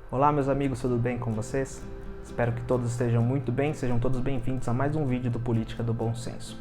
Olá meus amigos, tudo bem com vocês? Espero que todos estejam muito bem, sejam todos bem-vindos a mais um vídeo do Política do Bom Senso.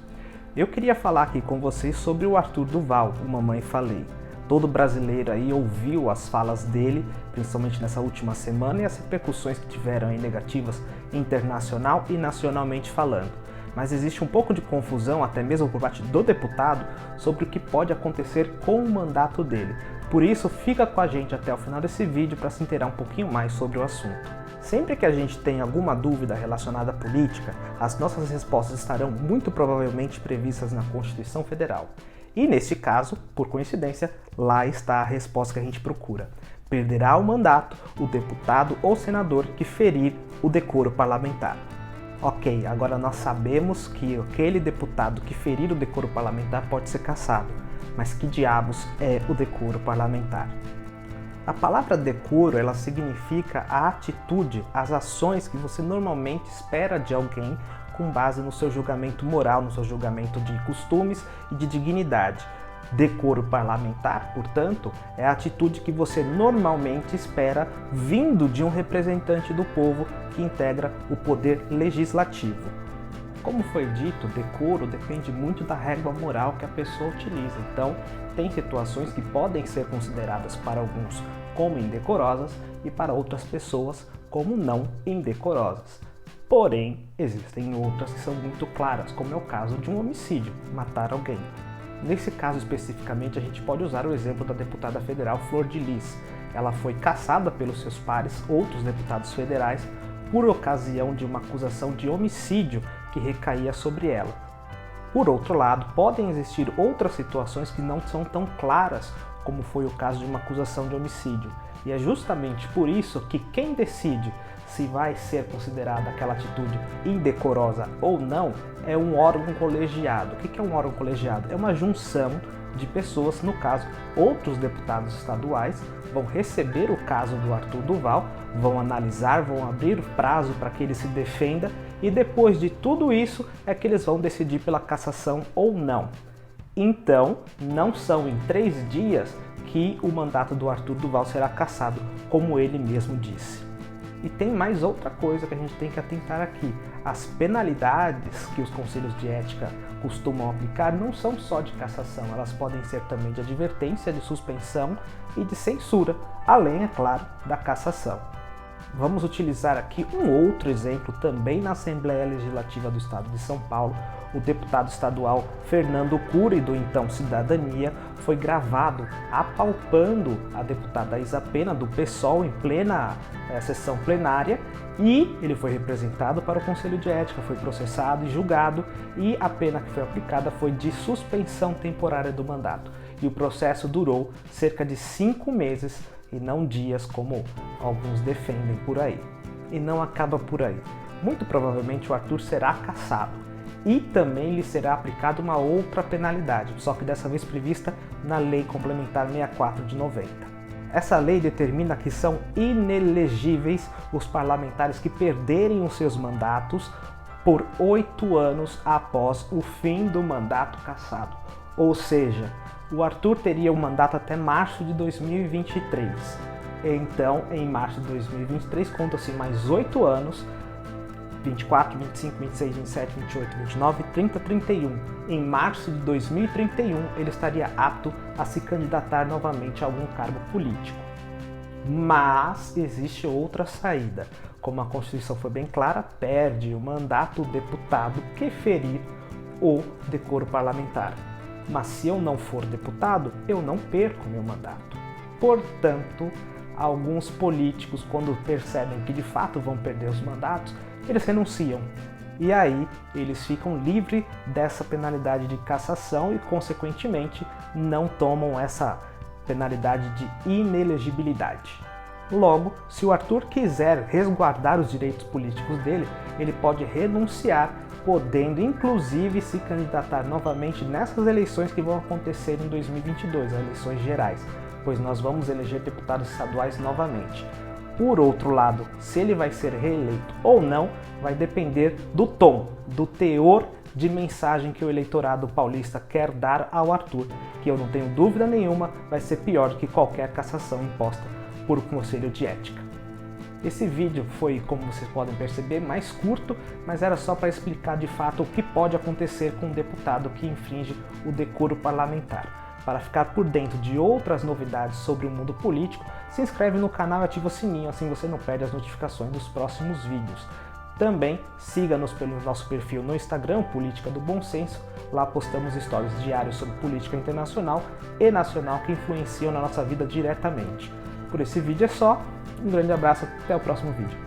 Eu queria falar aqui com vocês sobre o Arthur Duval, o Mamãe Falei. Todo brasileiro aí ouviu as falas dele, principalmente nessa última semana, e as repercussões que tiveram aí negativas internacional e nacionalmente falando. Mas existe um pouco de confusão, até mesmo por parte do deputado, sobre o que pode acontecer com o mandato dele. Por isso, fica com a gente até o final desse vídeo para se inteirar um pouquinho mais sobre o assunto. Sempre que a gente tem alguma dúvida relacionada à política, as nossas respostas estarão muito provavelmente previstas na Constituição Federal. E neste caso, por coincidência, lá está a resposta que a gente procura. Perderá o mandato o deputado ou senador que ferir o decoro parlamentar. Ok, agora nós sabemos que aquele deputado que ferir o decoro parlamentar pode ser cassado. Mas que diabos é o decoro parlamentar? A palavra decoro, ela significa a atitude, as ações que você normalmente espera de alguém com base no seu julgamento moral, no seu julgamento de costumes e de dignidade. Decoro parlamentar, portanto, é a atitude que você normalmente espera vindo de um representante do povo que integra o poder legislativo. Como foi dito, decoro depende muito da régua moral que a pessoa utiliza. Então, tem situações que podem ser consideradas para alguns como indecorosas e para outras pessoas como não indecorosas. Porém, existem outras que são muito claras, como é o caso de um homicídio, matar alguém. Nesse caso especificamente, a gente pode usar o exemplo da deputada federal Flor de Lis. Ela foi cassada pelos seus pares, outros deputados federais, por ocasião de uma acusação de homicídio que recaía sobre ela. Por outro lado, podem existir outras situações que não são tão claras, como foi o caso de uma acusação de homicídio. E é justamente por isso que quem decide se vai ser considerada aquela atitude indecorosa ou não é um órgão colegiado. O que é um órgão colegiado? É uma junção de pessoas, no caso, outros deputados estaduais, vão receber o caso do Arthur Duval, vão analisar, vão abrir prazo para que ele se defenda e depois de tudo isso é que eles vão decidir pela cassação ou não. Então, não são em 3 dias que o mandato do Arthur Duval será cassado, como ele mesmo disse. E tem mais outra coisa que a gente tem que atentar aqui. As penalidades que os conselhos de ética costumam aplicar não são só de cassação, elas podem ser também de advertência, de suspensão e de censura, além, é claro, da cassação. Vamos utilizar aqui um outro exemplo também na Assembleia Legislativa do Estado de São Paulo. O deputado estadual Fernando Cury, do então Cidadania, foi gravado apalpando a deputada Isa Pena, do PSOL, em plena sessão plenária, e ele foi representado para o Conselho de Ética, foi processado e julgado, e a pena que foi aplicada foi de suspensão temporária do mandato. E o processo durou cerca de 5 meses, e não dias como alguns defendem por aí. E não acaba por aí. Muito provavelmente o Arthur será cassado e também lhe será aplicada uma outra penalidade, só que dessa vez prevista na Lei Complementar 64 de 90. Essa lei determina que são inelegíveis os parlamentares que perderem os seus mandatos por 8 anos após o fim do mandato cassado. Ou seja, o Arthur teria um mandato até março de 2023. Então, em março de 2023, conta-se mais 8 anos, 24, 25, 26, 27, 28, 29, 30, 31. Em março de 2031, ele estaria apto a se candidatar novamente a algum cargo político. Mas existe outra saída. Como a Constituição foi bem clara, perde o mandato o deputado que ferir o decoro parlamentar. Mas se eu não for deputado, eu não perco meu mandato. Portanto, alguns políticos, quando percebem que de fato vão perder os mandatos, eles renunciam. E aí eles ficam livres dessa penalidade de cassação e, consequentemente, não tomam essa penalidade de inelegibilidade. Logo, se o Arthur quiser resguardar os direitos políticos dele, ele pode renunciar, podendo inclusive se candidatar novamente nessas eleições que vão acontecer em 2022, as eleições gerais, pois nós vamos eleger deputados estaduais novamente. Por outro lado, se ele vai ser reeleito ou não, vai depender do tom, do teor de mensagem que o eleitorado paulista quer dar ao Arthur, que eu não tenho dúvida nenhuma vai ser pior do que qualquer cassação imposta por um conselho de ética. Esse vídeo foi, como vocês podem perceber, mais curto, mas era só para explicar de fato o que pode acontecer com um deputado que infringe o decoro parlamentar. Para ficar por dentro de outras novidades sobre o mundo político, se inscreve no canal e ativa o sininho, assim você não perde as notificações dos próximos vídeos. Também siga-nos pelo nosso perfil no Instagram, Política do Bom Senso. Lá postamos stories diários sobre política internacional e nacional que influenciam na nossa vida diretamente. Por esse vídeo é só, um grande abraço, até o próximo vídeo.